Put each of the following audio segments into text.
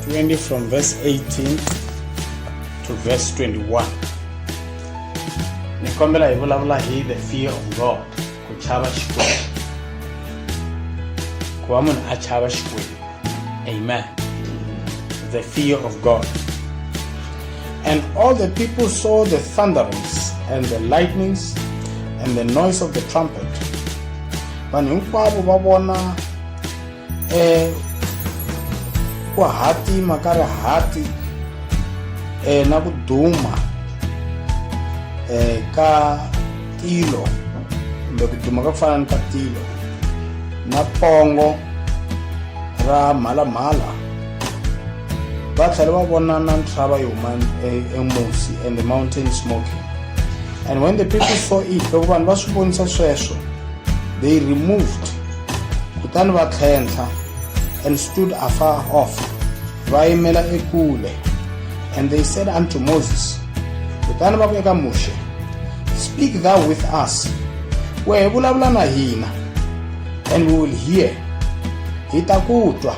20 from verse 18 to verse 21. Nikombela hi vulavula hi the fear of God, ku chava Xikwembu. Ku va munhu a chava Xikwembu. Amen. The fear of God. And all the people saw the thunderings and the lightnings and the noise of the trumpet. Vanhu hinkwavo va vona ku hatima ka rihati na ku duma ka tilo, kumbe ku duma ka ku fana ka tilo na pongo ra mhalamhala. Va tlhela va vona na nhlava yo huma emusi and the mountain smoking. And when the people saw it, loko vanhu va swi vonisa sweswo, they removed, kutani va tlhentlha and stood afar off, va yimela ekule. And they said unto Moses, kutani va ku eka Moshe, speak thou with us, we vulavula na hina, and we will hear, hi ta ku twa.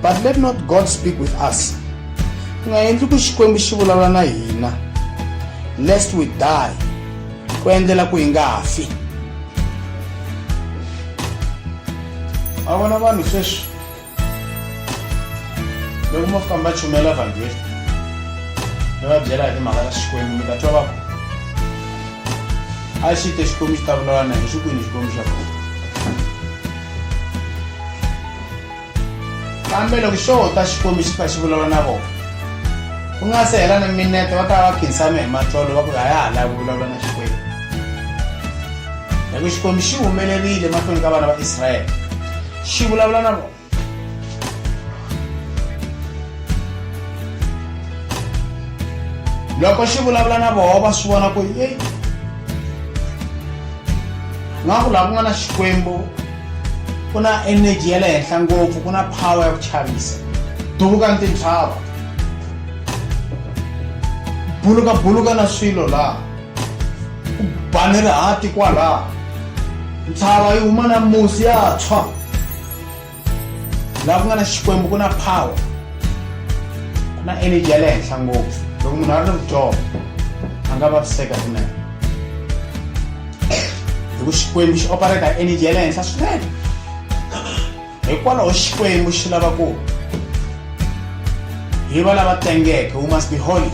But let not God speak with us, nga endli ku Xikwembu xi vulavula na hina, lest we die, ku endlela ku hi nga fi. A vona vanhu sweswi loko mo fika mi va chumela vhangeli mi va byela hi timhaka ta Xikwembu, mi ta twa va a xi te Xikwembu xi ta vulavula na hi xikwini Xikwembu xa kona. Kambe loko xo ta Xikwembu xi kha xi vulavula na vona, ku nga se hela na minete va ta va khinsame hi matlolo va ku a ya ha lavi ku vulavula na Xikwembu. Loko Xikwembu xi humelerile mahlweni ka vana va Israyele, xi vulavula na vona. Loko xi vulavula na vona va swi vona ku hey, nga ku laha ku nga na Xikwembu ku na energy ya le henhla ngopfu, ku na power ya ku chavisa. Duvuka ni tintshava, buluka na swilo laha, ku ba ni rihati kwalaha, ntshava yi huma na musi ya tshwa. Laha ku nga na Xikwembu ku na power, ku na energy ya le henhla ngopfu. Loko munhu a ri ni vutomi a nga vaviseka swinene, hi ku Xikwembu xi operate hi energy ya le henhla swinene. Hikwalaho Xikwembu xi lava ku hi va lava tengeke. We must be holy.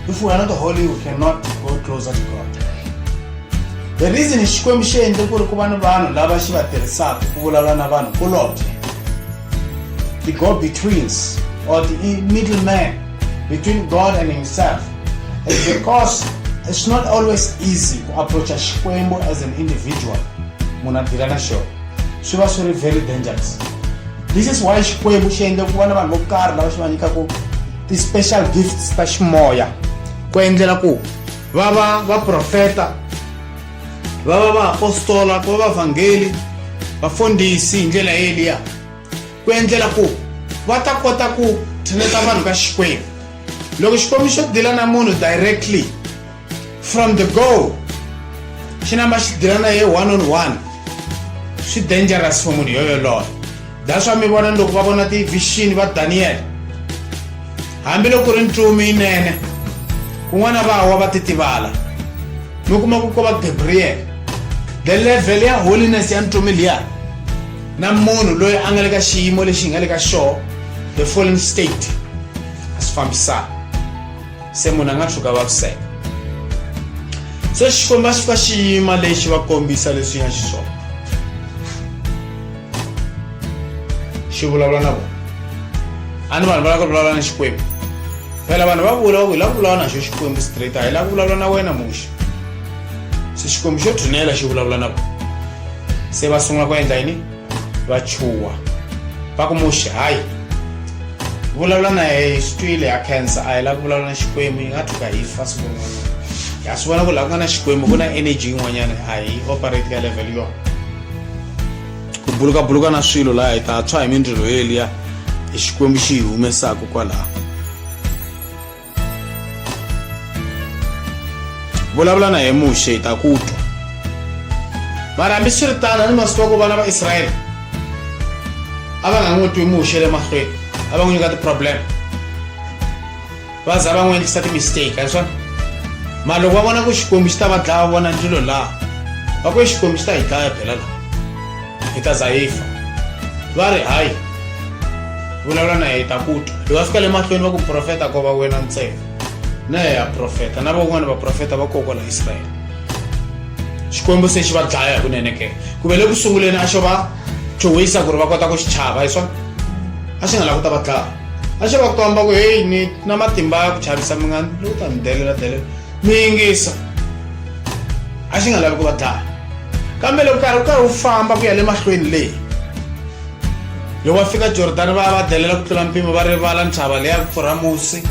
If we are not holy, we cannot go closer to God. The reason Xikwembu xi endle ku ri ku va ni vanhu lava xi va tirhisaka ku vulavula na vanhu kulobye, the go-betweens or the middleman between God and himself, is because it's not always easy to approach a Xikwembu as an individual. Munhu a tirha na xona swi va swi ri very dangerous. This is why Xikwembu xi endle ku va na vanhu vo karhi lava xi va nyikaka ti-special gifts ta ximoya, ku endlela ku va va vaprofeta, va va vaapostola, ku va vavhangeli, vafundhisi hi ndlela yeliya, ku endlela ku va ta kota ku tshuneta vanhu ka Xikwembu. Loko Xikwembu xo dila na munhu directly from the go, xi namba xi dila na ye one on one, swi dangerous for munhu yoyoloyo. That's why mi vona loko va vona ti-vision va Daniel, hambi loko ri ncumi yinene kun'wana va wa va titivala, mi kuma ku ko va Gabriel, the level ya holiness ya ncumi liya na munhu loyi a nga le ka xiyimo lexi hi nga le ka xona, the fallen state, a swi fambisana. Se munhu a nga tshuka vaviseka. So Xikwembu a xi fika xiyima lexi va kombisa leswi nga xiswona, xi vulavula na vona. A ni vanhu va lava ku vulavula na Xikwembu, phela vanhu va vula ku hi lava ku vulavula na xo Xikwembu straight, a hi lava ku vulavula na wena Muxe. Se Xikwembu xo thunela xi vulavula na vona. Se va sungula ku endla yini? Va chuwa va ku Muxe hayi vulavula na hi swi twile ya cancer, a hi lava ku vulavula na Xikwembu, hi nga thuka hi fa siku rin'wana. Ya swi vona ku laha ku nga na Xikwembu ku na energy yin'wanyana a hi operate ka level yona, ku buluka na swilo laha hi ta tshwa hi mindzilo yeliya hi Xikwembu xi hi humesaka kwalaha. Vulavula na hi Muxe hi ta ku twa. Mara hambi swi ri tano ni masiku ku vana va Israyele a va nga n'wi twi Muxe le mahlweni, abang you got the problem baza abang when start mistake ayiswa malo kwabona ku xikwembu xi ta va dlaya vona njilo la va ku xikwembu xi ta hi dlaya phela la hi ta za hi fa va ri hayi vulavula na hi ta kutwa hi va fika le mahlweni va ku profeta ko va wena ntsena na ya profeta na van'wana va profeta va kokwala Israyele xikwembu se xi va dlaya kunene ke ku ve le ku sunguleni a xo va chuwisa ku ri va kota ku xi chava hi swona a xi nga lava ku ta va dlaya a xi va ku tomba ku heyi ni na matimba ya ku chavisa mi nga lowu ta mi delela mi yingisa a xi nga lavi ku va dlaya kambe loko karhi wu famba ku ya le mahlweni leyi loko va fika Jordan va delela ku tlula mpimo va rivala ntshava leya ku pfurha musi.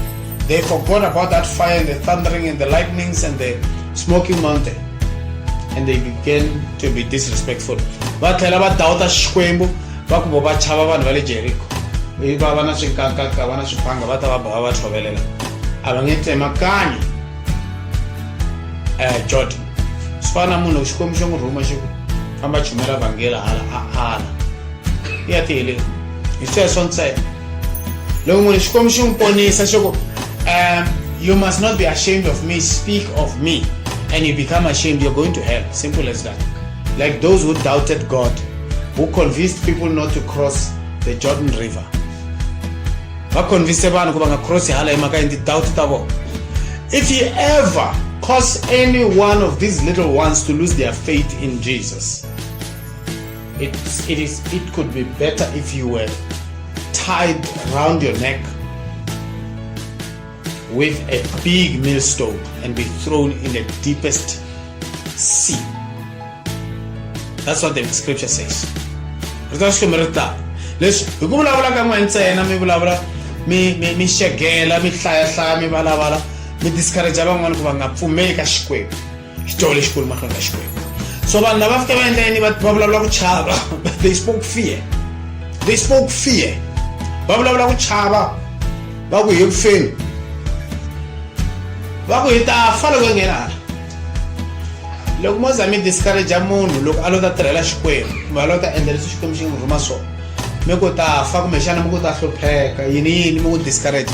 They forgot about that fire and the thundering and the lightnings and the smoking mountain. And they began to be disrespectful. Va tlhela va dawuta xikwembu va ku va chava vanhu va le Jericho. Va va na swinkankanka va na swipanga va ta va tshovelela. A va nge tsemakanye Jordan. Swi fana na munhu xikwembu xo n'wi rhuma xi famba chumela vhangela hala. Ya tile. Hi sweswo ntsena. Loko munhu xikwembu xi n'wi ponisa xo ku you must not be ashamed of me, speak of me, and you become ashamed, you're going to hell. Simple as that. Like those who doubted God, who convinced people not to cross the Jordan River. If you ever cause any one of these little ones to lose their faith in Jesus, it could be better if you were tied around your neck with a big millstone and be thrown in the deepest sea. That's what the scripture says. Mi shegela mi hlaya mi valavala mi discourage van'wana ku va nga pfumeli ka xikwembu xitolo xikulu mahlweni ka xikwembu. So vanhu lava fika va endla yini va vulavula ku chava. They spoke fear. Va vulavula ku chava va ku hi kufeni va ku hi ta fa loko nghena hala. Loko mo zami discourage munhu loko a lo ta tirhela xikwembu va lo ta endla leswi xikwembu xi n'wi rhuma swona mi ku ta fa kumbexana mi ku ta hlupheka yini mi ku discourage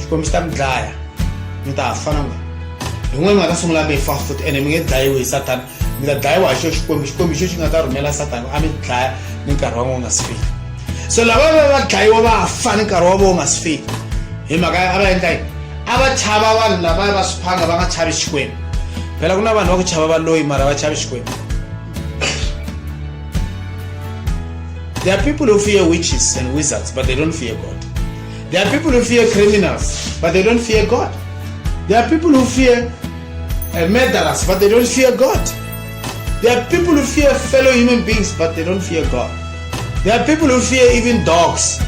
xikwembu xi ta mi dlaya mi ta fa na n'wina hi n'wina mi nga ta sungula mi fa futhi ene mi nge dlayiwi hi Satana mi ta dlayiwa hi xo xikwembu xo xi nga ta rhumela Satana a mi dlaya ni nkarhi wa n'we wu nga si fika. So lava va dlayiwa va fa ni nkarhi wa vo wu nga si fika hi mhaka a va endla yini a va chava vanhu lava va swiphanga va nga chavi xikwembu. Phela ku na vanhu va ku chava valoyi mara va chavi xikwembu. There are people who fear witches and wizards, but they don't fear God. There are people who fear criminals, but they don't fear God. There are people who fear murderers, but they don't fear God. There are people who fear fellow human beings, but they don't fear God. There are people who fear even dogs.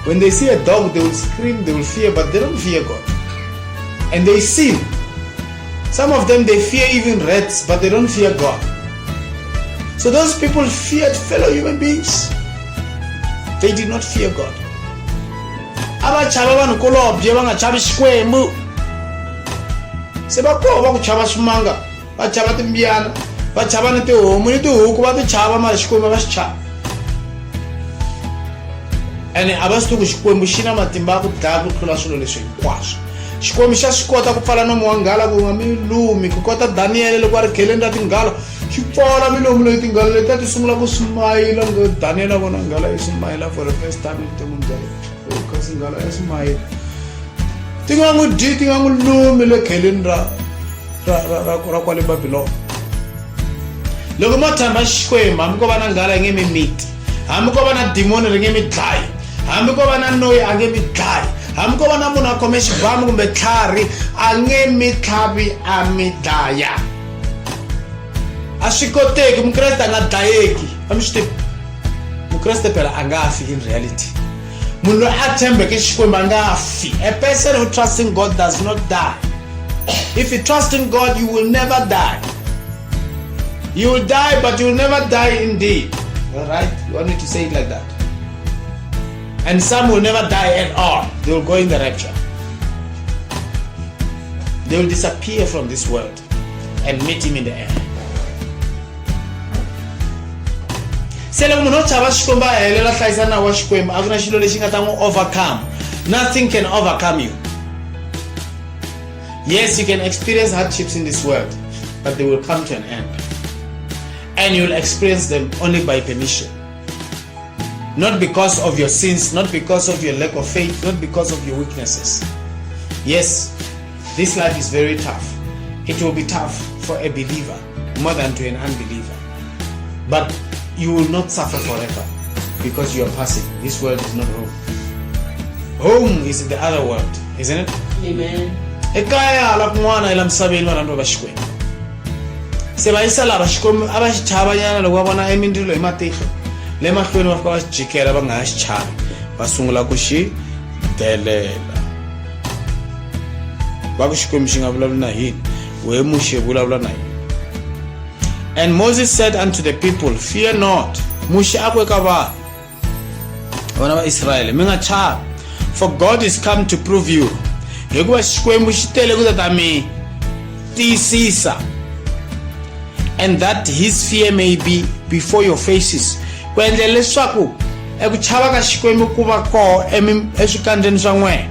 When they see a dog, they will scream, they will fear, but they don't fear God. And they sin. Some of them, they fear even rats, but they don't fear God. So those people feared fellow human beings. They did not fear God. Aba chava vanhu kolobye va nga chavi xikwembu. Se va koho va ku chava swimanga, va chava timbiyana, va chava ni tihomu ni tihuku va ti chava mara xikwembu va xi chava. Ene a va swi tivi ku xikwembu xi na matimba ya ku dlaya ku tlula swilo leswi hinkwaswo. Xikwembu xa swi kota ku pfala nomu wa nghala ku nga mi lumi, ku kota Daniel loko a ri kheleni ra tinghala xi pfala milomu leyi tinghala leti a ti sungula ku smayila ngo Daniel a vona nghala yi smayila for the first time evuton'wini bya yena. Kasi nghala ya smayila ti nga n'wi dyi, ti nga n'wi lumi le kheleni ra kwale Babylon. Loko mo tshemba xikwembu hambi ko va na nghala yi nge mi miti, hambi ko va na demoni ri nge mi dlayi, hambi ko va na noyi a nge mi dlayi, hambi ko va na munhu a khome xibamu kumbe tlhari a nge mi tlhavi a mi dlaya. A swi koteki mukreste a nga dlayeki. A mi swi tivi mukreste phela a nga fi in reality. Munhu loyi a tshembeke xikwembu a nga fi. A person who trusts in God does not die. If you trust in God, you will never die. You will die, but you will never die indeed. Alright? You want me to say it like that? And some will never die at all. They will go in the rapture. They will disappear from this world and meet him in the air. se loko munhu o chava xikwembu a helela hlayisa nawu wa xikwembu a ku na xilo lexi nga ta n'wi overcome. Nothing can overcome you. Yes, you can experience hardships in this world, but they will come to an end. And you will experience them only by permission. Not because of your sins, not because of your lack of faith, not because of your weaknesses. Yes, this life is very tough. It will be tough for a believer more than to an unbeliever. But you will not suffer forever because you are passing. This world is not home. Home is the other world, isn't it? Amen. Ekaya la kun'wana ila misaveni vanhu va Xikwembu. Se va yisa lava Xikwembu a va xi chava nyana loko va vona emindzilo hi matihlo. Le mahlweni va fika va xi jikela va nga ha xi chavi. Va sungula ku xi delela. Va ku Xikwembu xi nga vulavuli na hina. We muxe vulavula na hina. And Moses said unto the people, fear not. Muxe a ku eka vanhu. Vana va Israel, mi nga chavi. For God is come to prove you. Hikuva Xikwembu xi tele ku ta mi tiyisisa. And that his fear may be before your faces. Ku endlela leswaku eku chava ka Xikwembu ku va koho eswikandzeni swa n'wina.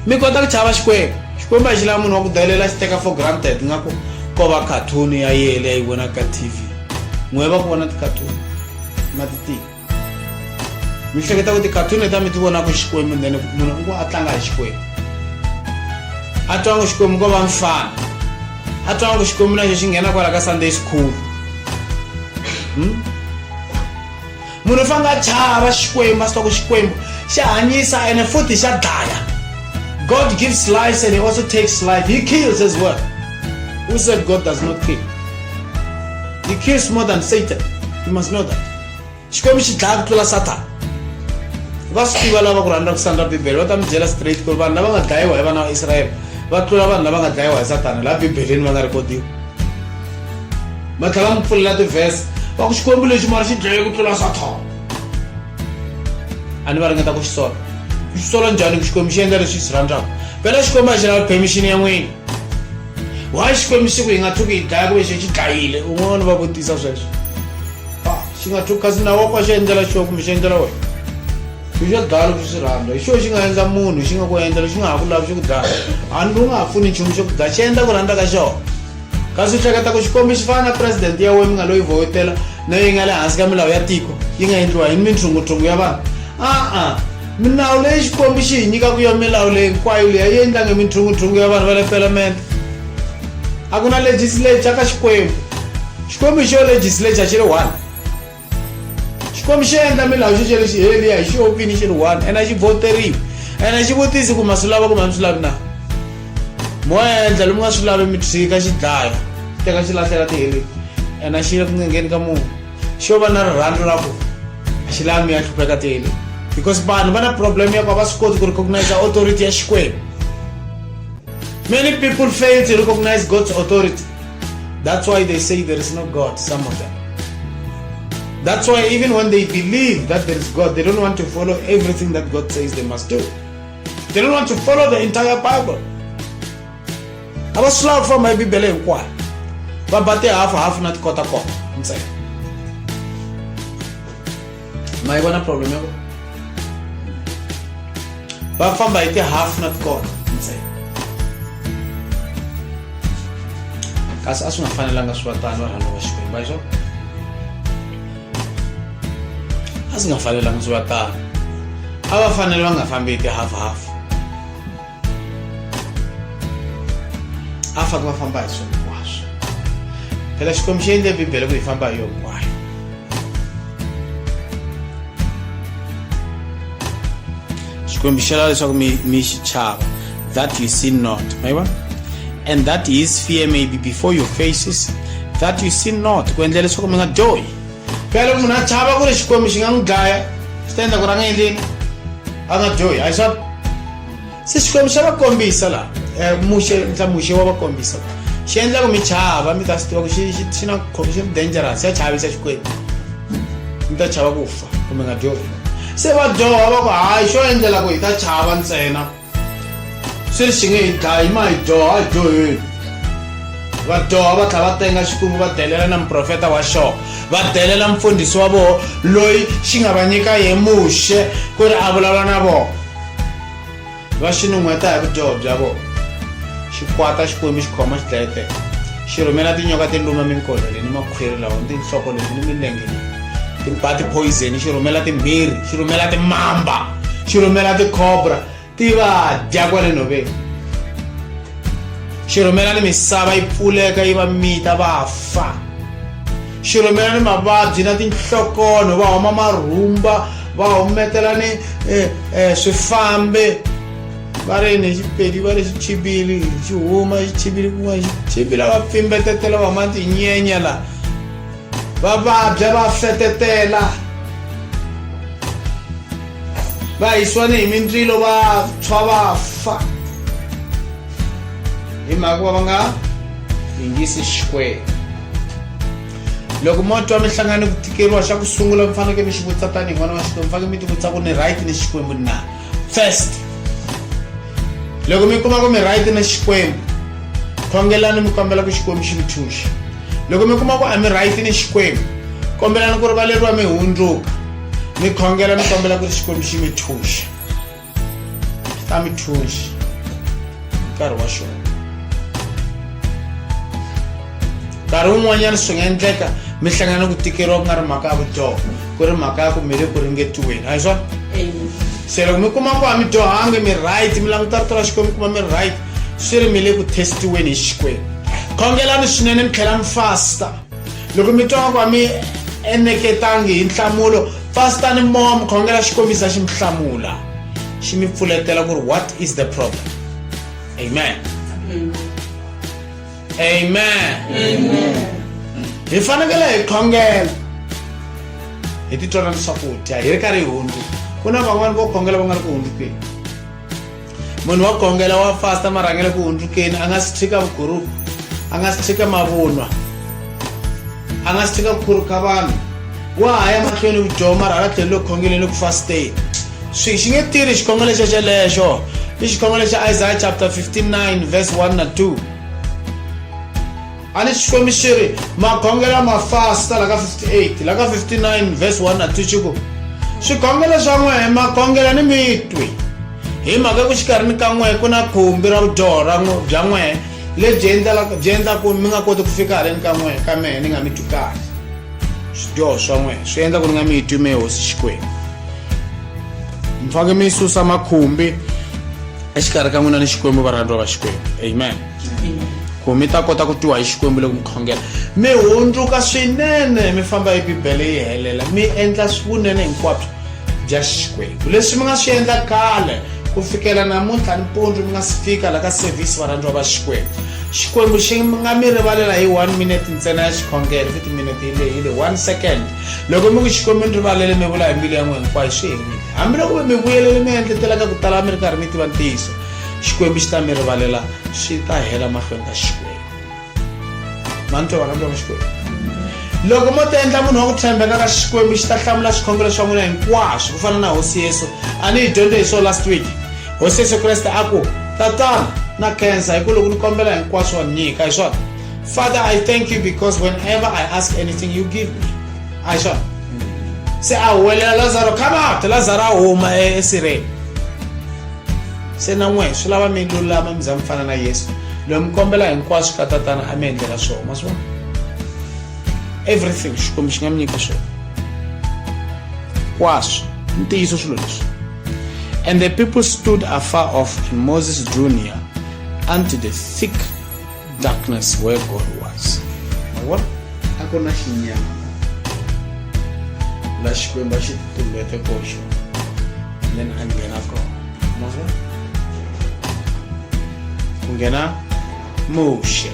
Mi kota ku chava Xikwembu. Xikwembu a xi lava munhu wa ku delela xi teka for granted ingaku ko va cartoon ya yele ya yi vona ka TV. N'we va ku vona ti-cartoon ma ti tiva. Mi hleketa ku ti-cartoon ta mi ti vona ku Xikwembu then munhu a tlanga hi Xikwembu. A twa ngo Xikwembu ko va mfana. A twa ngo Xikwembu na xi nghena kwala ka Sunday school. Munhu fanga chava Xikwembu, a swi twa ku Xikwembu xa hanyisa ene futhi xa dlaya. God gives life and he also takes life. He kills as well. Who said God does not kill? He kills more than Satan. You must know that. Xikwembu xi dlaya ku tlula Satan. Va swi tiva lava ku rhandza ku sandra Bibele va ta mi byela straight ku ri vanhu lava nga dlayiwa hi vana va Israyele va tlula vanhu lava nga dlayiwa hi Satana laha Bibeleni va nga rekodiwa. Va tlhela mi pfulela tivhese va ku Xikwembu lexi mara xi dlaye ku tlula Satana. A ni va ringeta ku xi sola. Xi sola njhani ku Xikwembu xi endla leswi xi rhandzaka. Phela Xikwembu a xi lavi permission ya n'wina. Why Xikwembu xi ku hi nga thuki hi dlaya ku ve xi dlayile un'wana va vutisa sweswo. Xi nga thuki kasi nawu wa kona xi endlela xo kumbe xi endlela wena. Xi xa dlaya loko xi rhandza. Hi xo xi nga endla munhu xi nga ku endla xi nga ha ku lavi xi ku dlaya. Hambi u nga ha pfuni nchumu xo ku dlaya xi endla ku rhandza ka xona. Kasi u hleketa ku Xikwembu xi fana na president ya wena mi nga lo yi vhotela na yi nga le hansi ka milawu ya tiko yi nga endliwa hi minthunguthlungu ya vanhu. Milawu leyi Xikwembu xi hi nyikaka yo milawu leyi hinkwayo leyi yi endlangi minthunguthlungu ya vanhu va le Parliament. A ku na legislature ka Xikwembu. Xikwembu hi xo legislature xi ri one. Xikwembu xi endla milawu xi xele xi heliya hi xo opini xi ri one ene a xi voteriwi ene a xi vutisi ku ma swi lava ku ma swi lavi na. Mo endla lomu nga swi lavi mi tshika xi dlaya teka xi lahlela tiheleni ene a xi le ku ngengeni ka munhu xo va na rirhandzu ra ku a xi lavi mi ya hlupheka tiheleni because vanhu va na problem ya ku a va swi koti ku recognize authority ya Xikwembu. Many people fail to recognize God's authority. That's why they say there is no God, some of them. That's why even when they believe that there is God, they don't want to follow everything that God says they must do. They don't want to follow the entire Bible. I was slow for my Bible hinkwayo. Va bate half na tikota ntsena. Ma yi vona problem ya kona. Va famba hi half na tikota ntsena. Kasi a swi nga fanelanga swi va tani varhangeri va Xikwembu hi swona. A swi nga fanelanga swi va tani. A va fanele va nga fambi hi half. A fanele va famba hi swona hinkwaswo. Phela Xikwembu xi endle Bibele ku hi famba hi yona hinkwayo. Xikwembu xi lava leswaku mi xi chava. That you sin not. Ma yi vona? And that his fear may be before your faces, that you sin not. Ku endlela leswaku mi nga dyohi. Phela munhu a chava ku ri Xikwembu xi nga n'wi dlaya xi ta endla ku ra nga endleni a nga dyohi a hi swona. Se Xikwembu xa va kombisa laha muxe wa va kombisa xi endla ku mi chava mi ta swi tiva ku xi na xi dangerous ya chavisa Xikwembu. Mi ta chava ku fa kumbe nga dyohi. Se va dyoha va ku hayi xo endlela ku hi ta chava ntsena. Se xi nge hi dlayi ma hi dyoha a dyoheni. va dyoha va tlhela va tenga xikwembu va delela na muprofeta wa xona va delela mfundhisi wa vona loyi xi nga va nyika hi muxe ku ri a vulavula na vona va xi nun'hweta hi vudyoho bya vona xi kwata xikwembu xi khoma xi dlayetela xi rhumela tinyoka ti luma minkolo leyi ni makhwiri lawa ni tinhloko leti ni milenge leyi ti ba ti-poison xi rhumela timbirhi xi rhumela timamba xi rhumela ti-cobra ti va dya kwale nhoveni xi rhumela ni misava yi pfuleka yi va mita va fa xi rhumela ni mavabyi na tinhlokono va huma marhumba va humetela ni swifambe va ri ni xipedi va ri xichibili xi huma xichibili kun'wana xichibila va pfimbetetela va huma tinyenya la va vabya va fletetela va hisiwa ni hi mindzilo va tshwa va fa hi mhaka va nga yingisi xikwembu loko mo twa mi hlangane ku tikeriwa xa ku sungula mi fanekele mi xi vutisa tanihi n'wana wa xikwembu mi fanekele mi ti vutisa ku ni right ni xikwembu na first loko mi kuma ku mi right na xikwembu khongelani mi kombela ku xikwembu xi mi thuxa loko mi kuma ku a mi right ni xikwembu kombelani ku rivaleriwa mi hundzuka mi khongela mi kombela ku ri xikwembu xi mi thuxa xi ta mi thuxa nkarhi wa xona nkarhi wun'wanyana swi nga endleka mi hlangana ku tikeriwa ku nga ri mhaka ya vudyoho ku ri mhaka ya ku mi le ku ringetiweni a hi swona se loko mi kuma ku a mi dyohangi mi right mi languta rito ra xikwembu mi kuma mi right swi ri mi le ku testiweni hi xikwembu khongelani swinene mi tlhela mi fasta loko mi twa ku a mi eneketangi hi nhlamulo fastani moya mi khongela xikwembu xa xi mi hlamula xi mi pfuletela ku ri what is the problem amen amen hi fanekele hi khongela hi titwa na swakudya hi ri karhi hi hundzuka ku na van'wani vo khongela va nga ri ku hundzukeni munhu wa khongela wa fasta ma rhangele ku hundzukeni a nga si tshika vugurupu a nga si tshika mavunwa a nga si tshika ku khuruka vanhu wa ha ya mahlweni vudyoho mara hala tlhelo ku khongeleni ku fasteni xi nge tirhi xikhongelo xexelexo i xikhongelo xa Isaiah chapter 59 verse 1 na 2 ani xikwembu xi ri makhongelo ma fasta la ka 58 la ka 59 verse 1 na 2 xiku swikhongelo swa n'wehe makhongela ni mitwi hi mhaka ku xikarhini ka n'wehe ku na khumbi ra vudyoho bya n'wehe lebyi endla ku mi nga koti ku fika haleni ka mehe ni nga mi twi kahle swidyoho swa n'wehe swi endla ku ni nga mi twi mehe hosi xikwembu mi faneke mi susa makhumbi exikarhi ka n'wina ni xikwembu varhandziwa va xikwembu amen ku mi ta kota ku twiwa hi xikwembu loko mi khongela mi hundzuka swinene mi famba hi bibele yi helela mi endla swivunene hinkwabyo bya xikwembu leswi mi nga swi endla khale ku fikela namuntlha nimpundzu mi nga si fika la ka service varhandziwa va xikwembu xi nga mi rivalela hi 1 minute ntsena ya xikhongelo 50 minute hi le 1 second loko mi ku xikwembu ni rivalele mi vula hi mbilu ya n'we hinkwayo swi herile hambiloko mi vuyelele mi endletelaka ku tala mi ri karhi mi tiva ntiyiso xikwembu xi ta mi rivalela swi ta hela mahlweni ka xikwembu manitwa varhandziwa va xikwembu loko mo ta endla munhu wa ku tshembeka ka xikwembu xi ta hlamula swikhongelo swa n'wina hinkwaswo ku fana na hosi yesu a ni hi dyondze hi swona last week hosi yesu kreste a ku tatana na khensa hi ku loko ni kombela hinkwaswo wa nyika hi swona father I thank you because whenever I ask anything you give me a hi swona se a huwelela lazaro come out lazaro a huma esireni se na n'wehe swi lava mi lulama mi za mi fana na yesu loko mi kombela hinkwaswo ka tatana a mi endlela swona ma swona everything xikwembu xi nga mi nyika swona kwaswo ntiyiso swilo leswi and the people stood afar off and Moses drew near unto the thick darkness where God was. Mawona a ku na xinyama la xikwembu xi tumbete koxo then a nghena kona mavona ku nghena muxe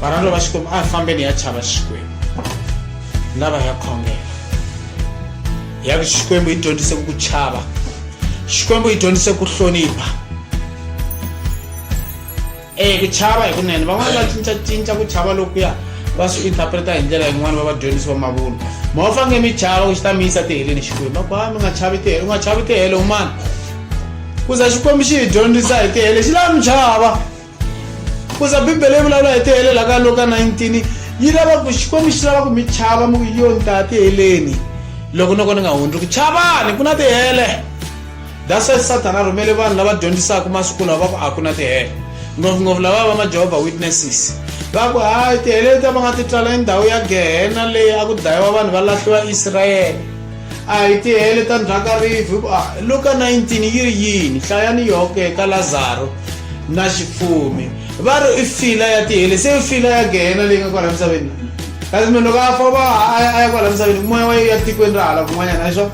varhandziwa va xikwembu a hi fambeni ya chava xikwembu lava ya khongela ya ku xikwembu hi dyondzise ku chava xikwembu hi dyondzise ku hlonipha ku chava hi kunene van'wana va cincacinca ku chava lokuya va swi interpreta hi ndlela yin'wana va vadyondzisi va mavunwa ma va fange mi chava ku xi ta mi yisa tiheleni xikwembu va mi nga chavi tihele u nga chavi tihele umani ku za xikwembu xi hi dyondzisa hi tihele xi lava mi chava kuza bibele vulavula hi tihele la ka Luka 19 yi lava ku Xikwembu xi lava ku mi chava mu yo ntate heleni loko noko ni nga hundzi ku chavani ku na tihele. That's why Satan a rhumele vanhu lava dyondzisaka masiku lawa va ku a ku na tihele ngopfungopfu lava va ma Jehovah Witnesses va ku hayi tihele leti va nga ti twala i ndhawu ya Gehena leyi a ku dlayiwa vanhu va lahliwa Israyele a hi tihele ta ndzhaka rifu. Luka 19 yi ri yini? Hlayani yoke ka Lazaro na xifumi va ri i fila ya tihele se i fila ya Gehena leyi nga kwala misaveni kasi munhu loko a fa a ya kwala misaveni moya wa ya tikweni ra hala kun'wanyana a swona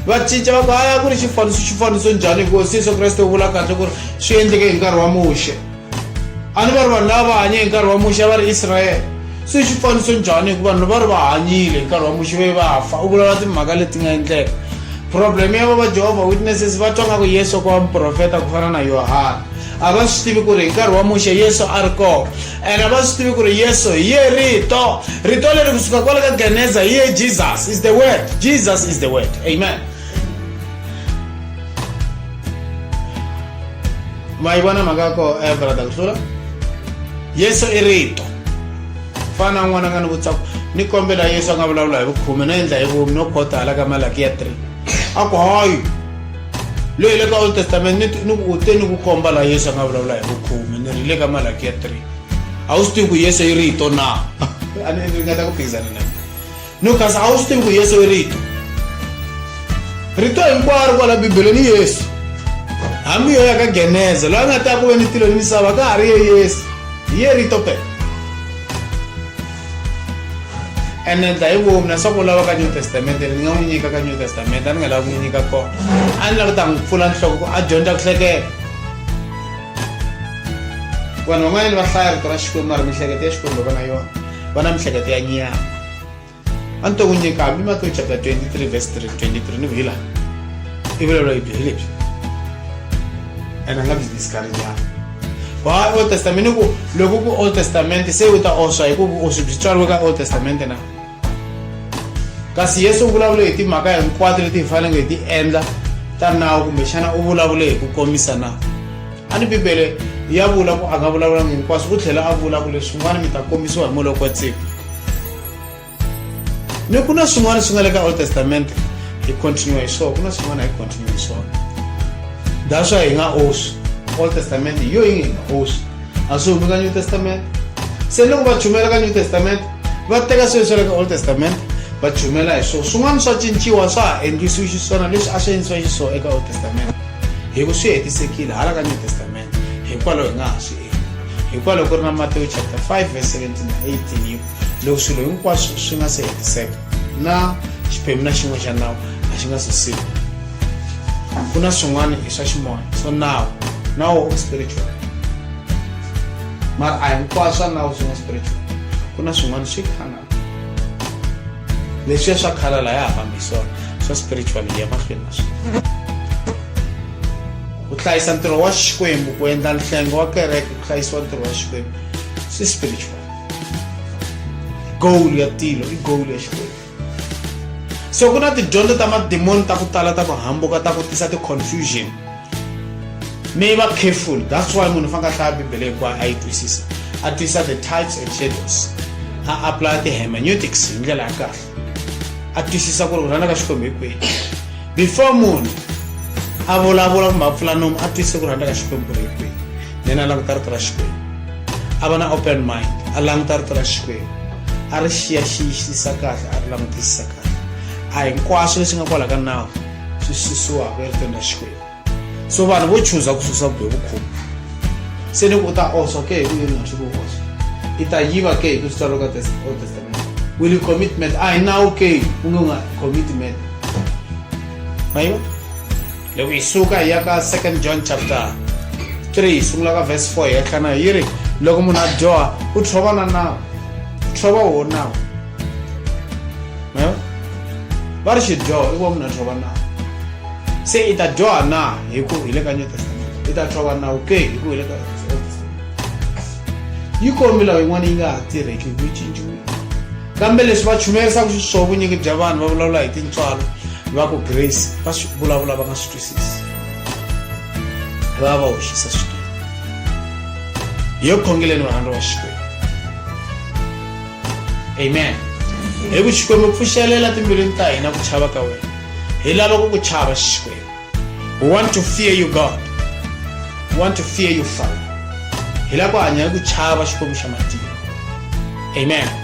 va cinca va ku aya ku ri xifaniso njhani hikuva Yesu Kreste u vula kahle ku ri swi endleke hi nkarhi wa Muxe a ni va ri vanhu lava va hanye hi nkarhi wa Muxe va ri Israyele se xifaniso njhani hikuva vanhu va ri va hanyile hi nkarhi wa Muxe ve va fa u vulavula timhaka leti nga endleka. Problem ya va Jehovah Witnesses va twa nga ku Yesu ku va muprofeta ku fana na Yohana a va swi tivi ku ri hi nkarhi wa Muxe Yesu a ri kona and a va swi tivi ku ri Yesu hi ye rito leri kusuka kwale ka Geneza hi ye Jesus is the word. Jesus is the word. Amen. Ma yi vona mhaka ko brother Kusula Yesu i rito fana n'wana nga ni vutsaku ni kombela Yesu a nga vulavula hi vukhume no endla hi vumi no khota hala ka Malaki ya 3 a ku hayi loyi le ka Old Testament ni ku te ni ku komba la Yesu a nga vulavula hi vukhume ni ri le ka Malaki ya 3 a wu swi tivi ku Yesu i rito na a ni ringeta ku phikizana na no kasi a wu swi tivi ku Yesu i rito hinkwaro kwala Bibeleni Yesu hambi yo ya ka Geneza loyi a nga ta ku ve ni tilo ni misava ka ha ri ye Yesu hi ye rito pe ene ndla hi vomu na swa ku lava ka New Testament ni nga n'wi nyika ka New Testament a ni nga lava ku n'wi nyika kona a ni lava ku ta n'wi pfula nhloko ku a dyondza ku hleketa. Vanhu van'wanyana va hlaya rito ra Xikwembu mara mihleketo ya Xikwembu va na yona va na mihleketo ya nyama a ni to ku nyika hambi Matthew chapter 23 verse 23 ni vhila i vulavula hi byi lebyi ene a nga byi discourage-anga wa Old Testament ku loko ku Old Testament se u ta oswa hi ku u swi tswariwe ka Old Testament na kasi Yesu u vulavule hi timhaka hinkwato leti hi faneleke hi ti endla ta nawu kumbexana u vulavule hi ku komisa nawu a ni Bibele ya vula ku a nga vulavulanga hinkwaswo u tlhela a vula ku leswi swin'wana mi ta komisiwa hi muloko wa tsiko ni ku na swin'wana swi nga le ka Old Testament hi continue hi swona ku na swin'wana hi continue hi swona that's why hi nga oswi Old Testament yo yi nga oswi a swi humi ka New Testament se loko va chumela ka New Testament va teka swilo swa le ka Old Testament va chumela hi swona swin'wana swa cinciwa swa ha endlisiwi xiswona leswi a swi endlisiwa xiswona eka Old Testament hi ku swi hetisekile hala ka New Testament hikwalaho hi nga ha swi endli hikwalaho ku ri na Matthew chapter 5 verse 17 na 18 loko swilo hinkwaswo swi nga se hetiseka na xiphemu na xin'we xa nawu a xi nga se siva ku na swin'wana i swa ximoya swo nawu spiritual mara a hinkwaswo swa nawu swi nga spiritual ku na swin'wana swi khanaka leswiya swa khala la ya ha fambi swona swa spiritual ya mahlweni na swona ku hlayisa ntirho wa Xikwembu ku endla nhlengo wa kereke ku hlayisiwa ntirho wa Xikwembu swi spiritual goal ya tilo i goal ya Xikwembu so ku na tidyondzo ta mademoni ta ku tala ta ku hambuka ta ku tisa ti-confusion mi va careful that's why munhu fanele a hlaya Bibele hinkwayo a yi twisisa a twisisa the types and shadows a apply ti-hermeneutics hi ndlela ya kahle a twisisa ku ri u rhandza ka Xikwembu hi kwihi before munhu a vulavula kumbe a pfula nomu a twisisa ku rhandza ka Xikwembu hi kwihi then a languta rito ra Xikwembu a va na open mind a languta rito ra Xikwembu a ri xiyaxiyisisa kahle a ri langutisisa kahle a hinkwaswo leswi nga kwala ka nawu swi susiwaka eritweni ra Xikwembu so vanhu vo chuza ku susa vubihi vukhume se ni ku u ta oswa ke hi ku yini nga swi ku oswa i ta yiva ke hi ku swi tsariwa ka Old Testament will commitment a hi nawu ke ku nga commitment ma yiva loko hi suka hi ya ka 2 John chapter 3 sungula ka verse 4 hi ya tlhana yi ri loko munhu a dyoha u tshova na nawu tshova wo nawu ma yiva va ri xidyoho i ku va munhu a tshova nawu se i ta dyoha na hi ku hi le ka New Testament i ta tshova nawu ke hi ku hi le ka Old Testament yi kombi lawa yin'wana yi nga ha tirheki hi ku cinciwile kambe leswi va chumerisaka xiswona vunyingi bya vanhu va vulavula hi tintswalo va ku grace va swi vulavula va nga swi twisisi va va hoxisa swinene hi yo khongeleni vanhu va Xikwembu. Amen. Hi ku Xikwembu pfuxelela timbilwini ta hina ku chava ka wena. Hi lava ku ku chava Xikwembu. We want to fear you, God. We want to fear you, Father. Hi lava ku hanya hi ku chava Xikwembu xa matiko. Amen.